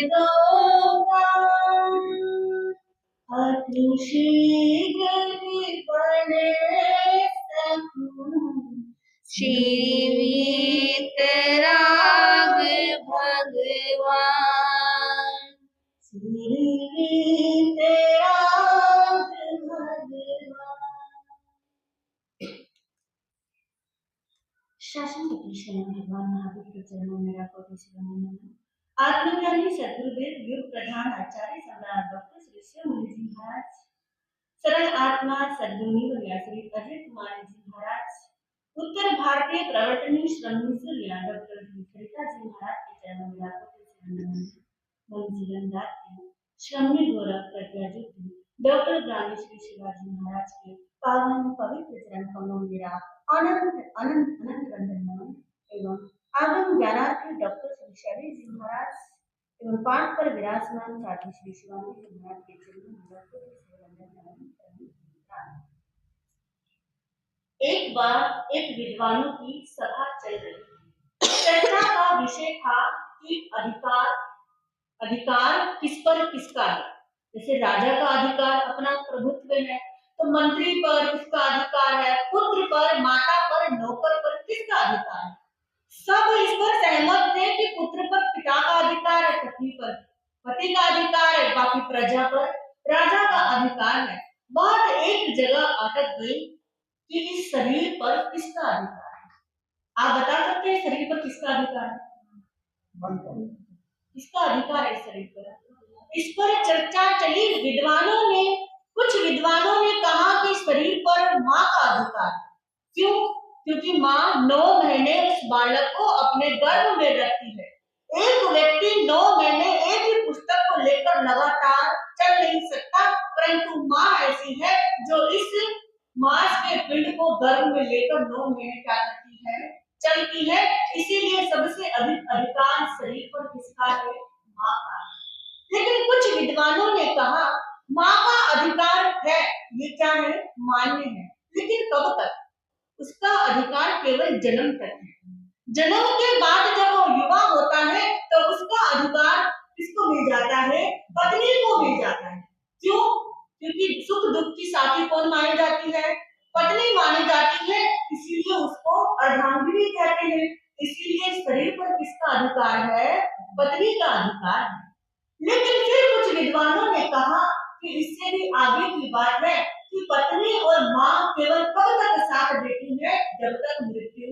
दूंगा, अति शीघ्र विपण सकूं, जीवित राग भगवान, जीवित राग भगवान। शासन भगवान महावीर के चरणों में मेरा कोटि से वंदन। आत्मज्ञानी सद्गुरुदेव युग प्रधान आचार्य सम्राट डॉक्टर श्री शिवमुनि जी महाराज, सरल आत्मा सद्गुरु श्री अजय कुमार जी महाराज, उत्तर भारतीय प्रवर्तनी श्रमनिधि डॉक्टर श्री सरिता जी महाराज के चरणों में मेरा कोटि से वंदन। मन जीवन दात्री श्रमनि गौरव प्रज्ञा ज्योति डॉक्टर ग्रामी श्री शिवाजी महाराज के पावन पवित्र चरण कमलों में मेरा अनंत अनंत अनंत वंदन एवं आगम ज्ञानार्थी डॉक्टर श्री शैलेश जी महाराज एवं पाठ पर विराजमान साथी श्री शिवानंद जी महाराज के चरणों में एक बार एक विद्वानों की सभा चल रही थी। चर्चा का विषय था कि अधिकार किस पर किसका है। जैसे राजा का अधिकार अपना प्रभुत्व है, तो मंत्री पर किसका अधिकार है, पुत्र पर, माता पर, नौकर पर किसका अधिकार है। सब इस पर सहमत थे कि पुत्र पर पिता का अधिकार है, पत्नी पर पति का अधिकार है, बाकी प्रजा पर राजा का अधिकार है। बात एक जगह अटक गई कि इस शरीर पर किसका अधिकार है। आप बता सकते हैं शरीर पर किसका अधिकार है? किसका अधिकार है शरीर पर? इस पर चर्चा चली। कुछ विद्वानों ने कहा कि शरीर पर माँ का अधिकार है। क्यों? क्योंकि माँ 9 महीने उस बालक को अपने गर्भ में रखती है। एक व्यक्ति 9 महीने एक ही पुस्तक को लेकर लगातार चल नहीं सकता, परंतु माँ ऐसी है जो इस मांस के पिंड को गर्भ में लेकर 9 महीने क्या करती है, चलती है। इसीलिए सबसे अधिक अधिकार शरीर पर किसका है? माँ का। लेकिन कुछ विद्वानों ने कहा माँ का अधिकार है, ये क्या है? मान्य है, लेकिन कब तक? उसका अधिकार केवल जन्म तक है। जन्म के बाद जब वो युवा होता है तो उसका अधिकार किसको मिल जाता है? पत्नी को मिल जाता है। क्यों? क्योंकि सुख दुख की साथी कौन मानी जाती है? पत्नी मानी जाती है, इसीलिए उसको अर्धांगिनी कहते हैं। इसीलिए शरीर पर किसका अधिकार है? पत्नी का अधिकार है। लेकिन फिर कुछ विद्वानों ने कहा कि इससे भी आगे की बात है कि पत्नी और माँ केवल कब तक साथ देती है? जब तक मृत्यु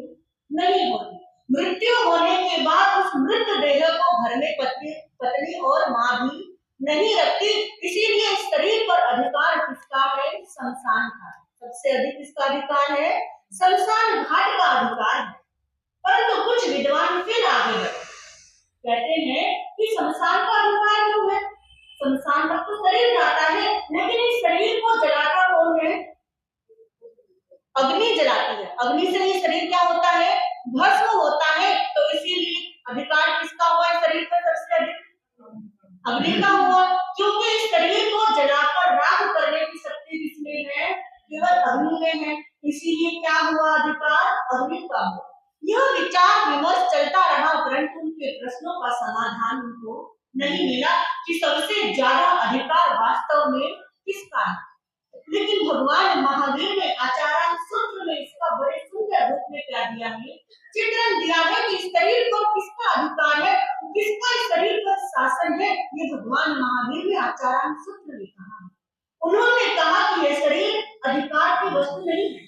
नहीं होती। मृत्यु होने के बाद उस मृत देह को घर में पत्नी और माँ भी नहीं रखती। इसीलिए शरीर पर अधिकार किसका है? शमशान का। सबसे अधिक किसका अधिकार है? शमशान घाट का अधिकार है। परंतु कुछ विद्वान फिर आगे बढ़े, कहते हैं कि शमशान का अधिकार क्यों है? शमशान तक तो शरीर जाता है, लेकिन इस शरीर को जलाता कौन है? अग्नि जलाती है। अग्नि से ये शरीर क्या होता है? भस्म होता है। तो इसीलिए अधिकार किसका हुआ है शरीर पर सबसे अधिक? अग्नि का हुआ, क्योंकि इस शरीर को जलाकर राख करने की शक्ति किसमें है? केवल अग्नि में है। इसीलिए क्या हुआ? अधिकार अग्नि का हुआ। यह विचार विमर्श चलता रहा, परंतु उनके प्रश्नों का समाधान उनको नहीं मिला कि सबसे ज्यादा अधिकार वास्तव में किसका है। लेकिन भगवान महावीर ने आचार्य सूत्र में इसका बड़े सुंदर रूप में क्या दिया है? चित्रण दिया है कि शरीर पर किसका अधिकार है, किसका शरीर पर शासन है। ये भगवान महावीर ने आचार्य सूत्र में कहा है। उन्होंने कहा कि यह शरीर अधिकार की वस्तु नहीं है,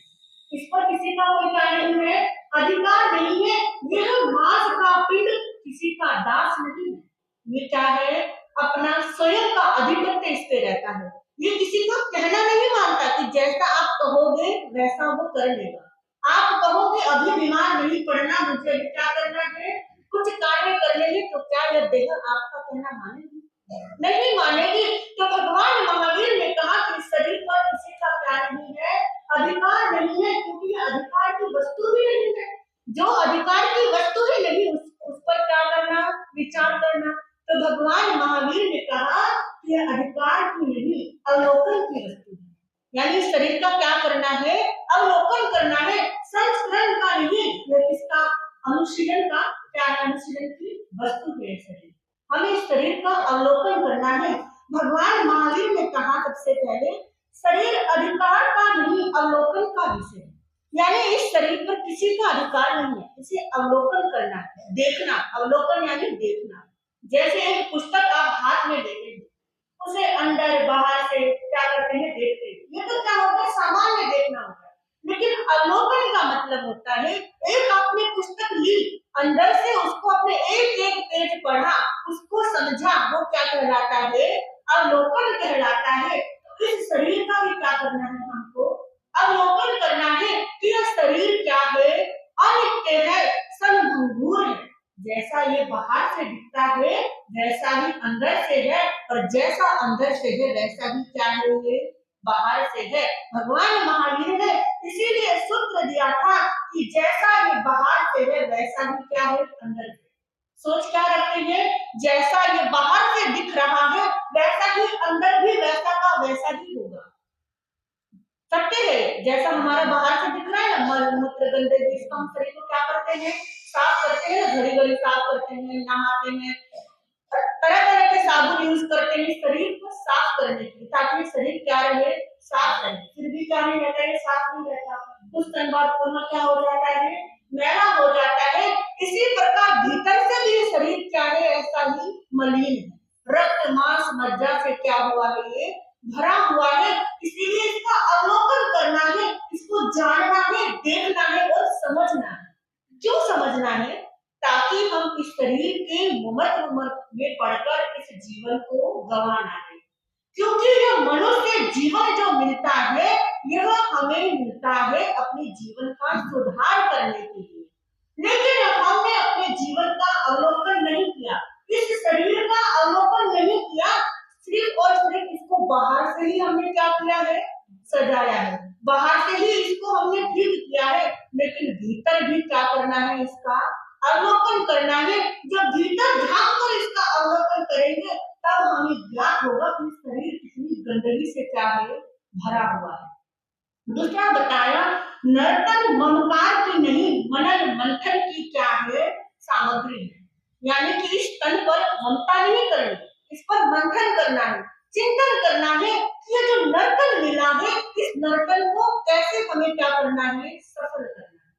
इस पर किसी का कोई क्या नहीं है? अधिकार नहीं है। यह मांस का पिंड किसी का दास नहीं है। ये क्या है? अपना स्वयं का अधिपत्य इस पे रहता है। ये किसी का कहना नहीं मानता कि जैसा आप कहोगे वैसा वो कर लेगा। आप कहोगे अभी बीमार नहीं पड़ना, मुझे क्या करना है, कुछ कार्य करने हैं, तो क्या यह देह आपका कहना मानेगी? नहीं मानेगी। तो भगवान महावीर ने कहा कि शरीर पर किसी का क्या नहीं है? अधिकार नहीं है, क्योंकि अधिकार की वस्तु भी नहीं है। जो अधिकार की वस्तु ही नहीं, उस पर क्या करना? विचार करना। तो भगवान महावीर ने कहा कि यह अधिकार की नहीं, अवलोकन की वस्तु है। यानी शरीर का क्या करना है? अवलोकन करना है, संस्करण का नहीं। यह किसका? अनुशीलन का। क्या है? अनुशीलन की वस्तु है शरीर। हमें इस शरीर का अवलोकन करना है। भगवान महावीर ने कहा सबसे पहले, शरीर अधिकार का नहीं अवलोकन का विषय है। यानी इस शरीर पर किसी का अधिकार नहीं है, इसे अवलोकन करना है, देखना। अवलोकन यानी देखना। जैसे एक पुस्तक आप हाथ में लेते हैं, उसे अंदर बाहर से क्या करते हैं, देखते हैं। ये तो क्या होता है, सामान्य देखना होता है। लेकिन अवलोकन का मतलब होता है, एक आपने पुस्तक ली, अंदर से उसको अपने एक एक पेज पढ़ा, उसको समझा, वो क्या कहलाता है, अवलोकन कहलाता है। इस शरीर का भी क्या करना है, हमको अवलोकन करना है कि यह शरीर क्या है, अनित्य है, क्षणभंगुर है। जैसा ये बाहर से दिखता है वैसा ही अंदर से है, और जैसा अंदर से है वैसा ही क्या है, ये बाहर से है। भगवान महावीर ने इसीलिए सूत्र दिया था कि जैसा ये बाहर से है वैसा ही क्या है, अंदर से। सोच क्या रखते हैं, जैसा ये बाहर से दिख रहा है वैसा ही अंदर भी वैसा का वैसा ही होगा। सत्य है, जैसा हमारा बाहर से दिख रहा है ना, मल मूत्र गंदगी, इसका हम शरीर को क्या करते हैं, साफ करते हैं, घड़ी घड़ी साफ करते हैं, नहाते हैं, तरह तरह के साबुन यूज करते हैं शरीर को साफ करने के लिए, ताकि शरीर क्या रहे, साफ रहे। फिर भी क्या नहीं रहता है, साफ नहीं रहता, कुछ टाइम बाद पुनः क्या हो जाता है, मैला हो जाता है। इसी प्रकार भीतर से भी शरीर क्या है, ऐसा ही मलिन है, रक्त मांस मज्जा से क्या हुआ है, ये भरा हुआ है। इसीलिए इसका अवलोकन करना है, इसको जानना है, देखना है और समझना है। क्यों समझना है, ताकि हम इस शरीर के ममत्व में पड़कर इस जीवन को गंवा ना दें। क्योंकि यह मनुष्य जीवन जो मिलता है, यह हमें मिलता है अपने जीवन का सुधार करने के लिए। लेकिन हमने अपने जीवन का अवलोकन नहीं किया, इस शरीर का अवलोकन नहीं किया, सिर्फ और सिर्फ इसको बाहर से ही हमने क्या किया है, सजाया है, बाहर से ही इसको हमने ठीक किया है। लेकिन भीतर भी क्या करना है, इसका अवलोकन करना है। जब भीतर झांक कर इसका अवलोकन करेंगे तब हमें ज्ञात होगा कि शरीर कितनी गंदगी से क्या है, भरा हुआ है। दूसरा बताया, नर्तन ममकार की नहीं मनन मंथन की क्या है, सामग्री है। यानी कि इस तन पर ममता नहीं करनी, इस पर मंथन करना है, चिंतन करना है कि ये जो नर्तन मिला है, इस नर्तन को कैसे हमें क्या करना है, सफल करना है।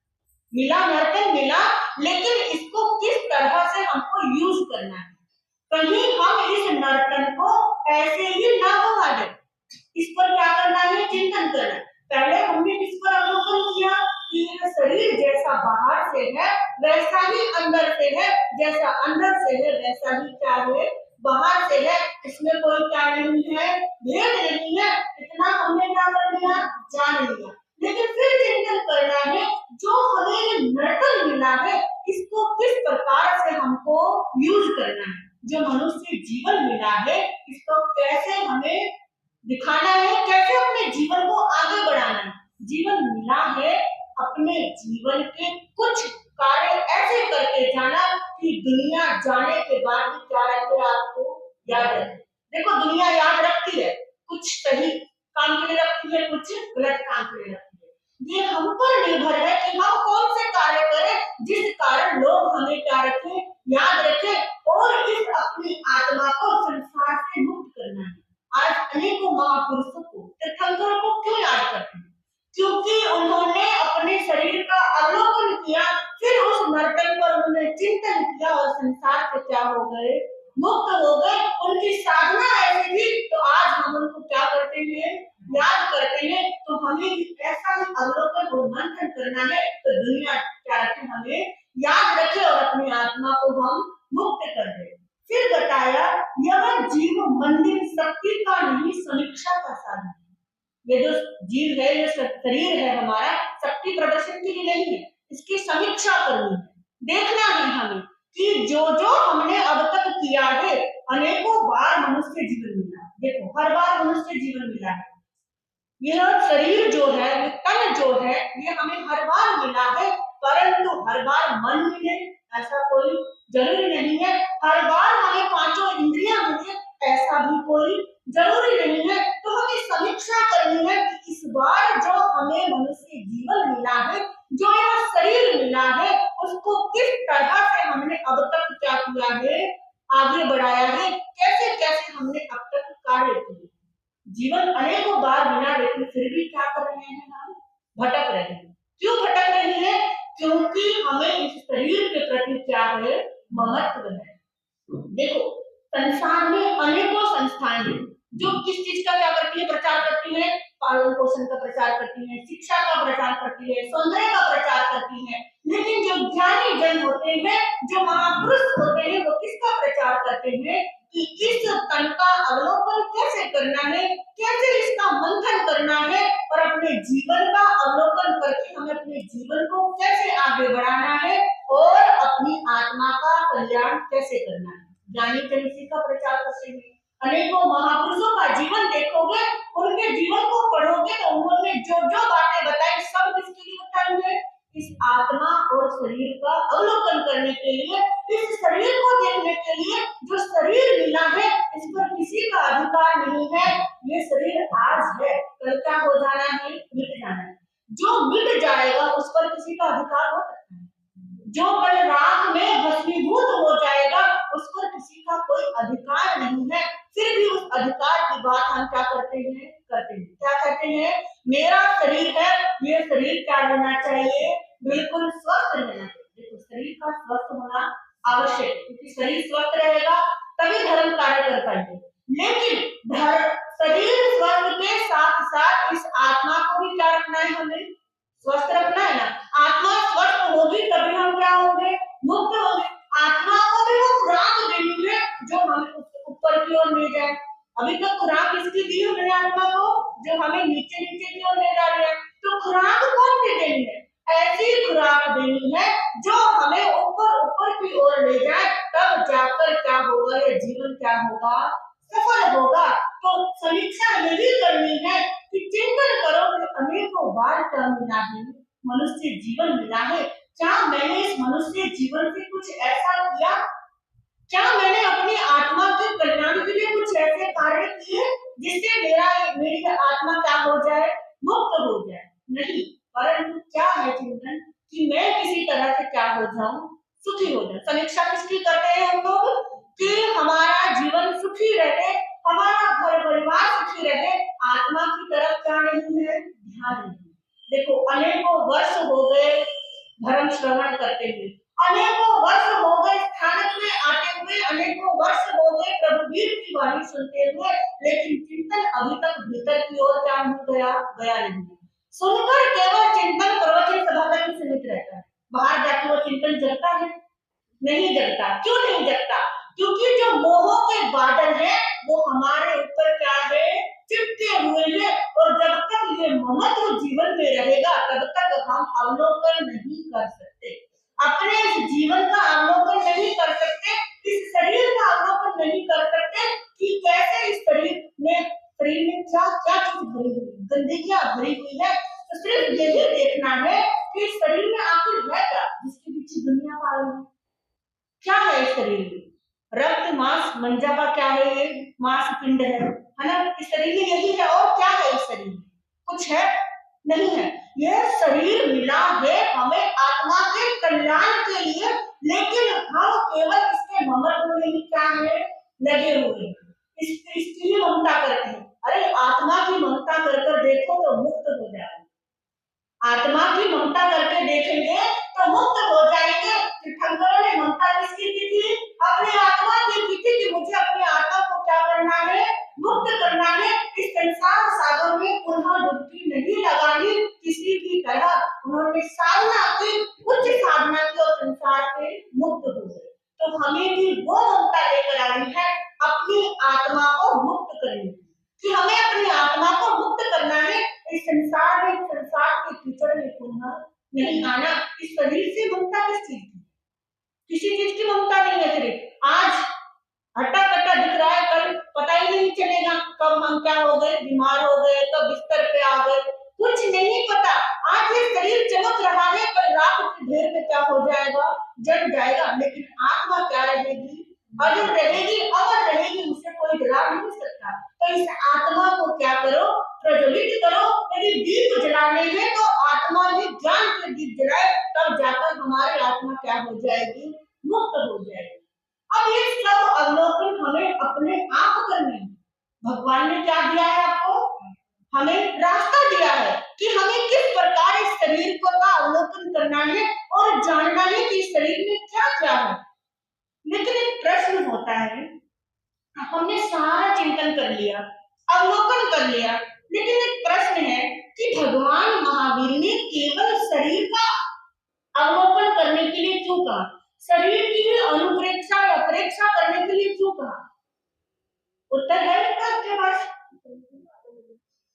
मिला, नर्तन मिला, लेकिन इसको किस तरह से हमको यूज करना है। कहीं हम इस नर्तन को ऐसे ही ना गवा दें, इस पर क्या करना है, चिंतन करना है। पहले हमने किस पर अवलोकन किया कि यह शरीर जैसा बाहर से है वैसा ही अंदर से है, जैसा अंदर से है वैसा ही क्या है, बाहर से है। इसमें कोई क्या नहीं है, भेद नहीं है। इतना हमने क्या कर लिया, जान लिया। लेकिन फिर चिंतन करना है, जो हमें ये नर्तन मिला है इसको किस प्रकार से हमको यूज करना है। जो मनुष्य जीवन मिला है इसको कैसे हमें दिखाना है, कैसे अपने जीवन को आगे बढ़ाना है। जीवन मिला है, अपने जीवन के कुछ कार्य ऐसे करके जाना कि दुनिया जाने के बाद भी क्या रखे, आपको याद रखे। देखो दुनिया याद रखती है, कुछ सही काम के लिए रखती है, कुछ गलत काम के लिए रखती है। ये हम पर निर्भर है कि हम कौन से कार्य करें जिस कारण लोग हमें क्या रखे, याद रखे, और इस अपनी आत्मा को संसार से मुक्त करना है। आज अनेकों महापुरुषों को, तीर्थंकरों को क्यों याद करते हैं, क्योंकि उन्होंने अपने शरीर का अवलोकन किया, फिर उस नर्तन पर उन्होंने चिंतन किया और संसार से क्या हो गए, मुक्त हो गए। उनकी साधना ऐसी थी, तो आज हम उनको क्या करते हैं, याद करते हैं। तो हमें ऐसा ही अवलोकन और मंथन करना है, तो दुनिया क्या रखे, हमें याद रखे और अपनी आत्मा को हम मुक्त कर दे। फिर बताया, यह जीव मंदिर शक्ति का नहीं, समीक्षा का साधन है। ये जो जीव है, ये शरीर है हमारा, शक्ति प्रदर्शन के लिए नहीं है, इसकी समीक्षा करनी है, देखना है हमें कि जो जो हमने अब तक किया है, अनेकों बार मनुष्य जीवन मिला, देखो हर बार मनुष्य जीवन मिला है। यह शरीर जो है, ये तन जो है, ये हमें हर बार मिला है, परंतु हर बार मन मिले ऐसा कोई जरूरी नहीं है। हर बार हमें पांचों इंद्रियां मिले ऐसा भी कोई जरूरी नहीं है। तो हमें समीक्षा करनी है कि इस बार जो हमें मनुष्य जीवन मिला है, जो यह शरीर मिला है, उसको किस तरह से हमने अब तक क्या किया है, आगे बढ़ा जीवन अनेकों बार मिला, लेकिन फिर भी क्या कर रहे हैं हम? भटक रहे हैं। क्यों भटक रही है? क्योंकि हमें इस शरीर के प्रति क्या है? महत्व है। देखो, संसार में अनेकों संस्थाएं हैं जो किस चीज का क्या करती है? प्रचार करती है। पालन पोषण का प्रचार करती है, शिक्षा का प्रचार करती है, सौंदर्य का प्रचार करती है। लेकिन जो ज्ञानी जन होते हैं, जो महापुरुष होते हैं, वो किसका प्रचार करते हैं? कि इस तन का अवलोकन कैसे करना है, कैसे इसका मंथन करना है, और अपने जीवन का अवलोकन करके हमें अपने जीवन को कैसे आगे बढ़ाना है, और अपनी आत्मा का कल्याण कैसे करना है। ज्ञानी जन इसी का प्रचार करते हैं। अनेकों महापुरुषों का जीवन देखोगे, उनके जीवन को पढ़ोगे, तो उन्होंने जो जो बातें बताई, सब किसके लिए बताई है? इस आत्मा और शरीर का अवलोकन करने के लिए, इस शरीर को देखने के लिए। जो शरीर मिला है, इस पर किसी का अधिकार नहीं है। ये शरीर आज है, कल क्या हो जाना है? मिट जाना है। जो मिट जाएगा उस पर किसी का अधिकार हो सकता है। जो कल राख में भस्मीभूत हो जाएगा, उस पर किसी का कोई अधिकार नहीं है। फिर भी उस अधिकार की बात हम क्या करते हैं? क्या कहते हैं? मेरा शरीर है, ये शरीर क्या रहना चाहिए? बिल्कुल स्वस्थ रहना चाहिए। देखो, शरीर का स्वस्थ होना आवश्यक है, क्योंकि शरीर स्वस्थ रहेगा तभी धर्म कार्य कर पाएंगे। लेकिन शरीर स्वस्थ के साथ साथ इस आत्मा को भी क्या रखना है? हमें स्वस्थ रखना है ना। आत्मा स्वस्थ होगी तभी हम क्या होंगे? मुक्त होंगे। आत्मा को भी वो खुराक देनी है जो हमें ऊपर की ओर ले जाए। अभी तक खुराक इसकी दी हमने आत्मा को, जो हमें नीचे नीचे की ओर ले जा रही है। तो खुराक कौन सी देनी है? ऐसी खुराक देनी है जो हमें ऊपर ऊपर की ओर ले जाए, तब जाकर क्या होगा? ये जीवन क्या होगा? सफल होगा। तो समीक्षा यही करनी है कि चिंतन करो कि अनेकों बार क्या मिला है? मनुष्य जीवन मिला है। क्या मैंने इस मनुष्य जीवन से कुछ ऐसा किया? क्या मैंने अपनी आत्मा के कल्याण के लिए कुछ ऐसे कार्य किए जिससे मेरी आत्मा क्या हो जाए? मुक्त हो जाए? नहीं, परंतु क्या है चिंतन कि मैं किसी तरह से क्या हो जाऊं? सुखी हो जाऊं। समीक्षा किसकी करते हैं हम लोग? कि हमारा जीवन सुखी रहे, हमारा घर परिवार सुखी रहे। आत्मा की तरफ क्या नहीं है? ध्यान नहीं। देखो, अनेकों वर्ष हो गए धर्म श्रवण करते हुए, अनेकों वर्ष हो गए स्थानक में आते हुए, अनेकों वर्ष हो गए प्रभुवीर की वाणी सुनते हुए, लेकिन चिंतन अभी तक भीतर की ओर क्या नहीं गया नहीं। सुनकर केवल चिंतन प्रवचन सभा तक ही सीमित रहता है। बाहर जाकर वो चिंतन जगता है? नहीं जगता। क्यों नहीं जगता? क्योंकि जो मोह के बादल है वो हमारे ऊपर क्या है? चिपके हुए हैं। और जब तक ये ममत्व जीवन में रहेगा, तब तक हम अवलोकन नहीं कर सकते। अपने इस जीवन का अवलोकन नहीं कर सकते, इस शरीर का अवलोकन नहीं कर सकते कि कैसे इस शरीर में क्या क्या चीज भरी हुई, गंदगियां भरी हुई है। तो सिर्फ यही देखना है कि इस शरीर में आखिर है क्या, जिसके पीछे दुनिया पागल है। क्या है इस शरीर में? रक्त मांस मंजा का क्या है? ये मांस पिंड है ना। इस शरीर में यही है। और क्या है इस शरीर में? कुछ है? नहीं है। यह शरीर मिला है हमें आत्मा के कल्याण के लिए, लेकिन हम केवल इसके ममत्व में ही क्या है? लगे हुए हैं। इसकी ही ममता करते हैं। अरे, आत्मा की ममता कर देखो तो मुक्त हो जाएगा। आत्मा की ममता करके देखेंगे तो मुक्त हो जाएंगे। तीर्थंकरों ने ममता किसकी की थी? अपनी आत्मा की थी कि मुझे अपनी आत्मा को क्या करना है? मुक्त करना है। इस संसार सागर में पुनः डुबकी नहीं लगानी किसी की तरह। उन्होंने साधना की, उच्च साधना की, और संसार से मुक्त हो गए। तो हमें भी वो ममता लेकर आनी है अपनी आत्मा को मुक्त करने की, कि हमें अपनी आत्मा को मुक्त करना है। इस संसार के कीचड़ में पुनः नहीं आना। इस शरीर से ममता किस चीज की? किसी चीज की ममता नहीं है। शरीर आज हट्टा कट्टा दिख रहा है, कल पता ही नहीं चलेगा कब हम क्या हो गए, बीमार हो गए, कब बिस्तर पे आ गए, कुछ नहीं पता। आज ये शरीर चमक रहा है, कल रात के ढेर में क्या हो जाएगा? जल जाएगा। लेकिन आत्मा क्या रहेगी? अजर रहेगी, अमर रहेगी। उसे कोई जला नहीं सकता। तो इस आत्मा को क्या करो? प्रज्वलित करो। यदि दीप जलाने हैं तो आत्मा ही ज्ञान के दीप जलाए, तब जाकर हमारी आत्मा क्या हो जाएगी? मुक्त हो जाएगी। अब ये सब अवलोकन हमें अपने आप करने हैं। भगवान ने क्या दिया है आपको? हमें रास्ता दिया है कि हमें किस प्रकार इस शरीर को का अवलोकन करना है और जानना है कि इस शरीर में क्या क्या है। लेकिन एक प्रश्न होता है, हमने सारा चिंतन कर लिया, अवलोकन कर लिया, लेकिन एक प्रश्न है कि भगवान महावीर ने केवल शरीर का अवलोकन करने के लिए क्यों कहा? शरीर की भी अनुप्रेक्षा या प्रेक्षा करने के लिए क्यों कहा? उत्तर है आपके पास?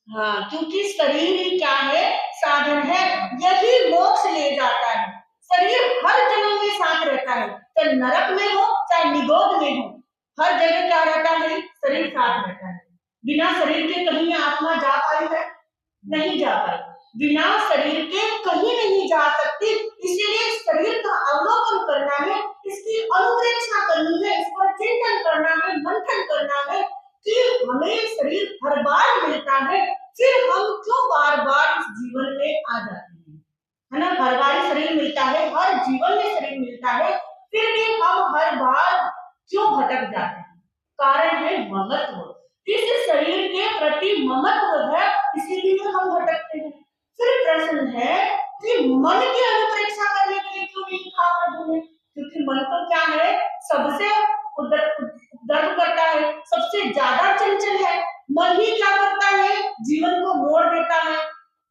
हाँ, क्योंकि शरीर ही क्या है? साधन है, यही मोक्ष ले जाता है। शरीर हर जन्म में साथ रहता है, चाहे नरक में हो चाहे निगोद में हो, हर जगह क्या रहता है? शरीर साथ रहता है। बिना शरीर के कहीं आत्मा जा पाई है? नहीं जा पाई। बिना शरीर के कहीं नहीं जा सकती, इसीलिए शरीर का अवलोकन करना है, इसकी अनुप्रेक्षा करनी है, इस पर चिंतन करना है, मंथन करना है कि हमें शरीर हर बार मिलता है, फिर हम क्यों बार बार इस जीवन में आ जाते हैं, है ना? हर बार शरीर मिलता है, हर जीवन में शरीर मिलता है, फिर भी हम हर बार क्यों भटक जाते हैं? कारण है ममत्व। इस शरीर के प्रति ममत्व है, इसीलिए हम भटकते हैं। फिर प्रश्न है कि मन की अनुप्रेक्षा करने के लिए क्यों नहीं कहा प्रभु ने? क्योंकि मन तो क्या है? सबसे दर्द करता है, सबसे ज्यादा चंचल है। मन ही क्या करता है? जीवन को मोड़ देता है।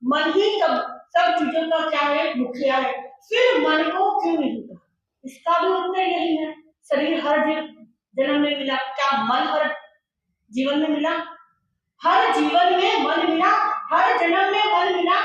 मन ही सब चीजों का क्या है? मुखिया है। फिर मन को क्यों नहीं कहा? इसका भी उत्तर यही है, शरीर हर जन्म में मिला, क्या मन हर जीवन में मिला? हर जीवन में मन मिला, हर जन्म में मन मिला?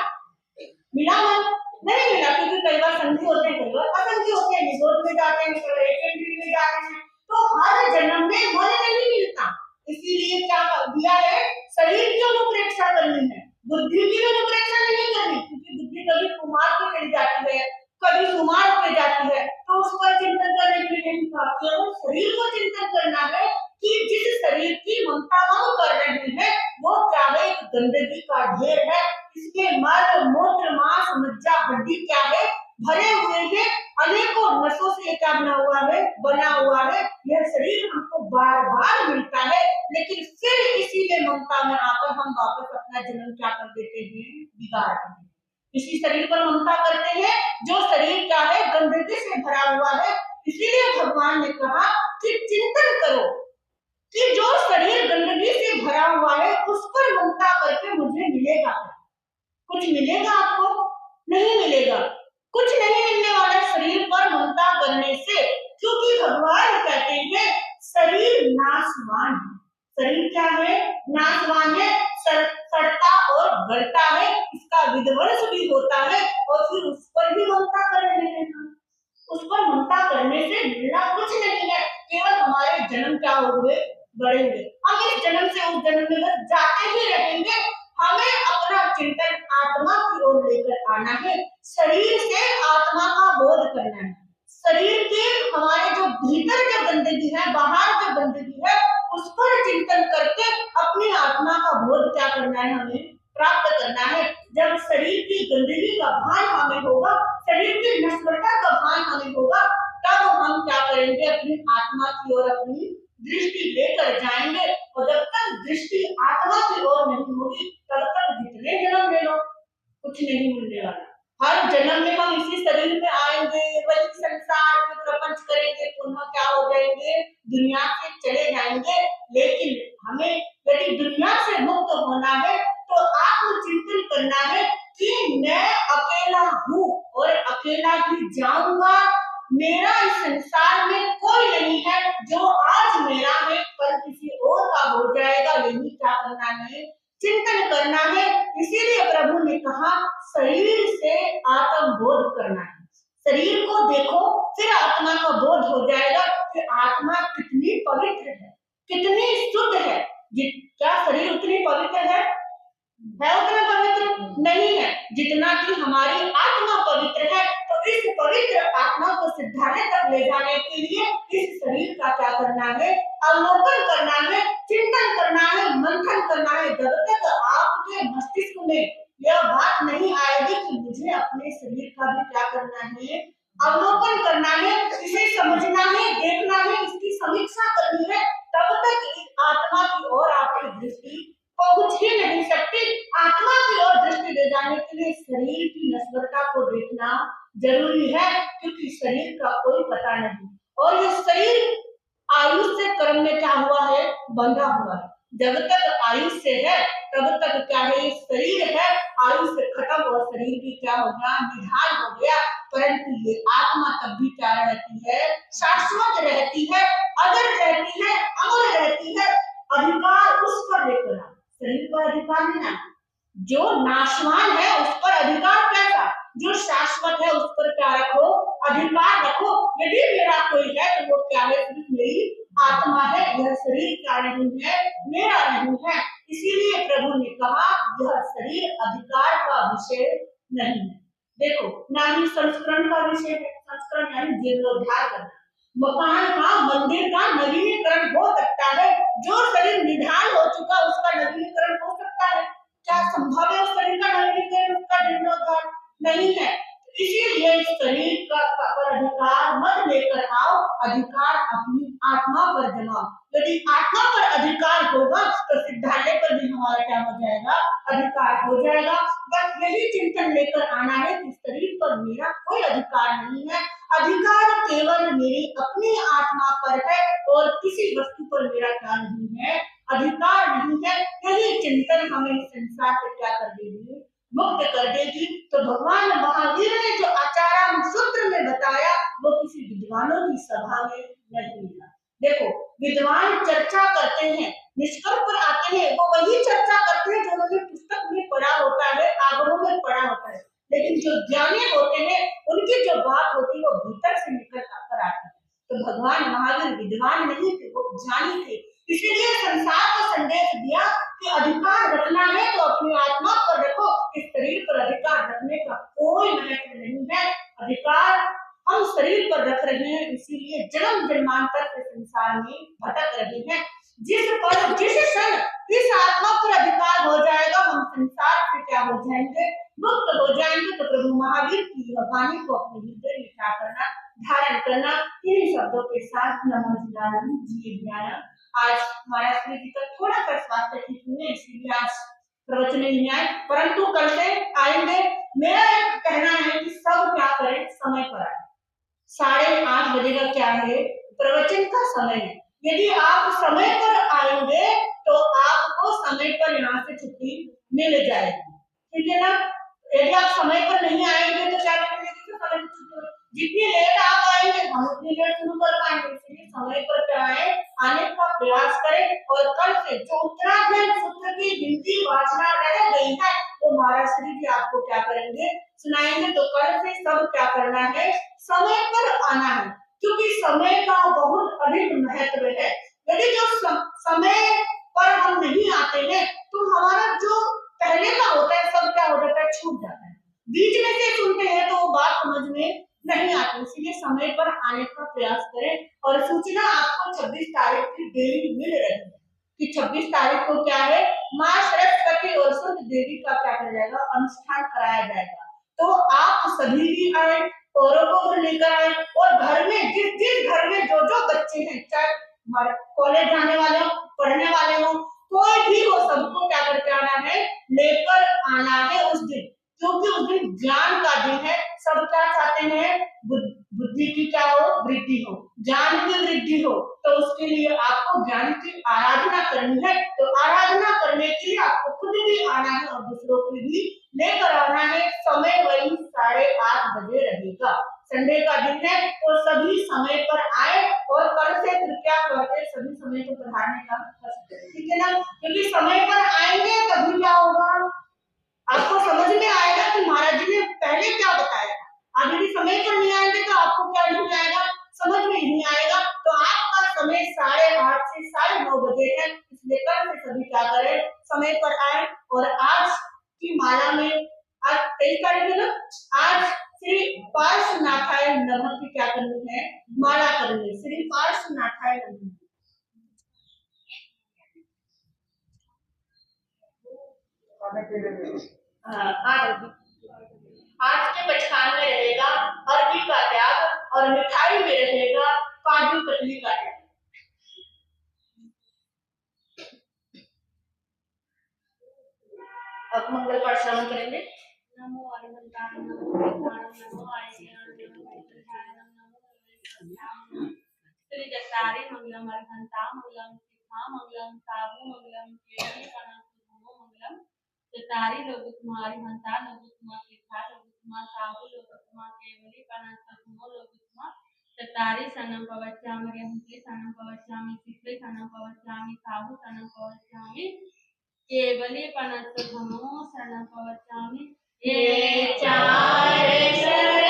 मिला मन? नहीं मिला, क्योंकि कई बार संधि होते हैं, कई बार असंधि होते हैं, निगोद में जाते हैं, कई बार एक में जाते हैं, तो हर जन्म में मन नहीं मिलता। इसीलिए क्या दिया है? शरीर की अनुप्रेक्षा करनी है, बुद्धि की अनुप्रेक्षा नहीं करनी, क्योंकि बुद्धि कभी कुमार पे चली जाती है, कभी सुमार पे जाती है, तो उस पर चिंतन करने के लिए नहीं कहा, केवल शरीर को चिंतन करना है कि जिस शरीर की ममता हम कर रहे हैं वो क्या है? गंदगी का ढेर है, इसके मल मूत्र मांस मज्जा हड्डी क्या है? भरे हुए हैं, अनेकों नसों से क्या बना हुआ है? बना हुआ है। यह शरीर हमको बार बार मिलता है, लेकिन फिर इसी में ममता में आकर हम वापस अपना जन्म क्या कर देते हैं? बिगाड़ देते हैं। इसी शरीर पर ममता करते हैं जो शरीर क्या है? गंदगी से भरा हुआ है। इसीलिए भगवान ने कहा कि चिंतन करो कि जो शरीर गंदगी से भरा हुआ है उस पर ममता करके मुझे मिलेगा क्या? कुछ मिलेगा आपको? नहीं मिलेगा, कुछ नहीं मिलने वाला शरीर पर ममता करने से, क्योंकि भगवान कहते हैं शरीर नाशवान है। शरीर क्या है? नाशवान है, सड़ता और गलता है, इसका विध्वंस भी होता है, और फिर उस पर भी ममता कर रहे हैं हम। उस पर ममता करने से मिलना कुछ नहीं है, केवल हमारे जन्म क्या होंगे? बढ़ेंगे। हम इस जन्म से उस जन्म में बस जाते ही रहेंगे। हमें अपना चिंतन आत्मा की ओर लेकर आना है, शरीर से आत्मा का बोध करना है। शरीर के हमारे जो भीतर जो गंदगी है, बाहर जो गंदगी है, उस पर चिंतन करके अपनी आत्मा का बोध क्या करना है? हमें प्राप्त करना है। जब शरीर की गंदगी का भान हमें होगा, शरीर की नश्वरता का भान हमें होगा, तब हम क्या करेंगे? अपनी आत्मा की ओर अपनी दृष्टि लेकर जाएंगे, और जब तक दृष्टि आत्मा की ओर नहीं होगी तब तक जितने जन्म ले लो कुछ नहीं मिलने वाला। हर जन्म में हम इसी शरीर में आएंगे, वही संसार में प्रपंच करेंगे, पुनः क्या हो जाएंगे? दुनिया से चले जाएंगे। लेकिन हमें यदि दुनिया से मुक्त होना है तो आत्मचिंतन करना है कि मैं अकेला हूँ और अकेला ही जाऊंगा। मेरा इस संसार में कोई नहीं है, जो आज मेरा है कल किसी और का हो जाएगा। यही क्या करना है? चिंतन करना है। इसीलिए प्रभु ने कहा शरीर से आत्म बोध करना है। शरीर को देखो, फिर आत्मा का बोध हो जाएगा कि आत्मा कितनी पवित्र है, कितनी शुद्ध है। क्या शरीर उतनी पवित्र है? उतना पवित्र नहीं है जितना कि हमारी आत्मा पवित्र है। तो इस पवित्र आत्मा को सिद्धालय तक ले जाने के लिए इस शरीर का क्या करना है? अवलोकन करना है, चिंतन करना है, मंथन करना है। जब तक आपके मस्तिष्क में यह बात नहीं आएगी कि मुझे अपने शरीर का भी क्या करना है? अवलोकन करना है, इसे समझना है, देखना है, इसकी समीक्षा करनी है, तब तक आत्मा की ओर आपकी दृष्टि पहुंच ही नहीं सकती। आत्मा की ओर दृष्टि ले जाने के लिए शरीर की नश्वरता को देखना जरूरी है, क्योंकि शरीर का कोई पता नहीं, और ये शरीर आयुष से कर्म में क्या हुआ है, बंधा हुआ है। जब तक आयुष से है तब तक क्या है, ये शरीर है, आयुष से खत्म और शरीर भी क्या हो गया, निधान हो गया। परंतु ये आत्मा तब भी क्या रहती है, शाश्वत रहती है, अगर रहती है, अमर रहती है। अधिकार उस पर लेकर, शरीर पर अधिकार नहीं ना, जो नाशवान है उस पर अधिकार कैसा, जो शाश्वत है उस पर क्या रखो, अधिकार रखो। यदि मेरा कोई है तो वो क्या है, सिर्फ मेरी आत्मा है, यह शरीर क्या नहीं है, मेरा नहीं है। इसीलिए प्रभु ने कहा यह शरीर अधिकार का विषय नहीं है। देखो, ना ही संस्करण का विषय है, संस्करण यानी जीर्णोद्धार करना, मकान का, मंदिर का नवीनीकरण हो सकता है, जो शरीर निधान हो चुका उसका नवीनीकरण हो सकता है, क्या संभव है उस शरीर का नवीनीकरण, उसका जीर्णोद्धार नहीं है। इसीलिए इस शरीर का पर अधिकार मत लेकर आओ, अधिकार अपनी आत्मा पर जमाओ। यदि आत्मा पर अधिकार होगा तो सिद्धालय पर भी हमारा क्या हो जाएगा, अधिकार हो जाएगा। बस यही चिंतन लेकर आना है कि शरीर पर मेरा कोई अधिकार नहीं है, अधिकार केवल मेरी अपनी आत्मा पर है, और किसी वस्तु पर मेरा क्या नहीं है, अधिकार नहीं है। यही चिंतन हमें संसार से क्या कर देगी, मुक्त कर देगी। तो भगवान महावीर ने जो आचार्य सूत्र में बताया वो किसी विद्वानों की सभा में नहीं मिला। देखो, विद्वान चर्चा करते हैं, निष्कर्ष पर आते हैं, वो वही चर्चा करते हैं जो उन्होंने पुस्तक में पढ़ा होता है, आगमों में पढ़ा होता है, लेकिन जो ज्ञानी होते हैं उनकी जो बात होती है वो भीतर से निकल कर आती है। तो भगवान महावीर विद्वान नहीं थे, वो ज्ञानी थे। इसीलिए संसार को संदेश दिया कि अधिकार रखना है तो अपनी आत्मा पर रखो, इस शरीर पर अधिकार रखने का कोई महत्व नहीं है। अधिकार हम शरीर पर रख रहे हैं, इसीलिए जन्म जन्मांतर के संसार में भटक रहे हैं। जिस क्षण इस आत्मा पर अधिकार हो जाएगा हम संसार से क्या हो जाएंगे, मुक्त हो जाएंगे। तो प्रभु महावीर की वाणी को अपने हृदय में क्या करना, धारण करना। इन शब्दों के साथ नमो जी ज्ञान। आज हमारा श्री जी का थोड़ा सा स्वास्थ्य ठीक नहीं है, इसीलिए आज प्रवचन नहीं आए, परंतु कल से आएंगे। मेरा एक कहना है कि सब क्या करें, समय पर आए। 8:30 बजे का क्या है, प्रवचन का समय है। यदि आप समय पर आएंगे तो आपको समय पर यहाँ से छुट्टी मिल जाएगी, ठीक है ना। यदि आप समय पर नहीं आएंगे तो क्या करेंगे, समय पर छुट्टी, जितनी लेट आप आएंगे हम उतनी लेट शुरू कर पाएंगे। इसलिए समय पर क्या है, आने का प्रयास करें। और कल से जो उत्तराखंड सूत्र की हिंदी वाचना रह गई है वो महाराज श्री जी आपको क्या करेंगे, सुनाएंगे। तो कल से सब क्या करना है, समय पर आना है, क्योंकि समय का बहुत अधिक महत्व है। यदि जो समय पर हम नहीं आते हैं तो हमारा जो पहले का होता है सब क्या हो जाता है, छूट जाता है। बीच में से सुनते हैं तो वो बात समझ में नहीं आती, इसीलिए समय पर आने का प्रयास करें। और सूचना आपको 26 तारीख की डेली मिल रही है कि 26 तारीख को क्या है, माँ सरस्वती और शुद्ध देवी का क्या किया जाएगा, अनुष्ठान कराया जाएगा। तो आप सभी भी आए, औरों को भी लेकर आए, और घर में जिस घर में जो जो बच्चे हैं, चाहे कॉलेज जाने वाले हो, पढ़ने वाले हो, कोई भी हो, सबको क्या करके आना है, लेकर आना है उस दिन, क्योंकि उस दिन ज्ञान का दिन है। सब क्या चाहते हैं, बुद्धि की क्या हो, वृद्धि हो, ज्ञान की वृद्धि हो। तो उसके लिए आपको ज्ञान की आराधना करनी है। तो आराधना करने के लिए आपको खुद भी आना है और दूसरों को भी लेकर आना है। समय वही 8:30 बजे रहेगा, संडे का दिन है, तो सभी समय पर आए। और कल से कृपया करके सभी समय को बढ़ाने का प्रयास करें, ठीक है ना, क्योंकि समय पर आएंगे तभी क्या होगा, आपको समझ में आएगा कि महाराज जी ने पहले क्या बताया। आप यदि समय पर नहीं आएंगे तो आपको क्या नहीं आएगा, समझ में नहीं आएगा। तो आपका समय 8:30 से 9:30 बजे है, इसलिए कल से सभी क्या करें, समय पर आए। और आज की माला में, आज 23 तारीख है ना, आज श्री पार्श्वनाथाय नमः की क्या करनी है, माला करनी है, श्री पार्श्वनाथाय नमः। आज के पचखान में रहेगा अरबी का त्याग, और मिठाई में रहेगा काजू कतली का त्याग। मंगल पाठ श्रवण करेंगे। नमो हरिवंताय नमो कृष्णाय नमो आयज्ञाय नमो विद्याय नमो श्री जगतारि मंगलम हरिवंता मंगलम शिखा मंगलम साबु मंगलम केवली पनसुमो मंगलम जगतारि लोकुमारी हंता लोकुमा शिखा लोकुमा साबु लोकुमा केवली पनसुमो लोकुमा जगतारि सनम पवच्चामि हंते सनम पवच्चामि शिखे सनम पवच्चामि साबु सनम पवच्चामि केवली पनसुमो सनम पवच्चामि ये चार शरण